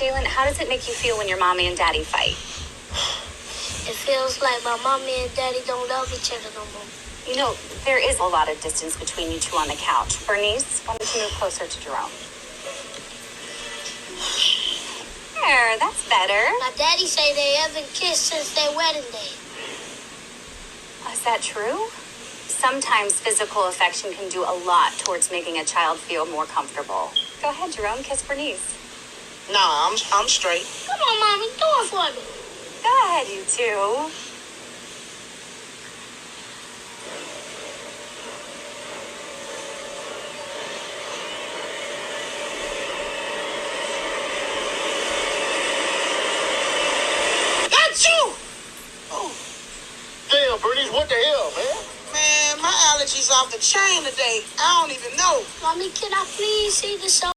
Jalen, how does it make you feel when your mommy and daddy fight? It feels like my mommy and daddy don't love each other no more. You know, there is a lot of distance between you two on the couch. Bernice, why don't you move closer to Jerome? There, that's better. My daddy say they haven't kissed since their wedding day. Is that true? Sometimes physical affection can do a lot towards making a child feel more comfortable. Go ahead, Jerome, kiss Bernice. Nah, I'm straight. Come on, Mommy, do it for me. Go ahead, you two. Got you! Oh. Damn, Bernice, what the hell, man? Man, my allergies off the chain today. I don't even know. Mommy, can I please see the show?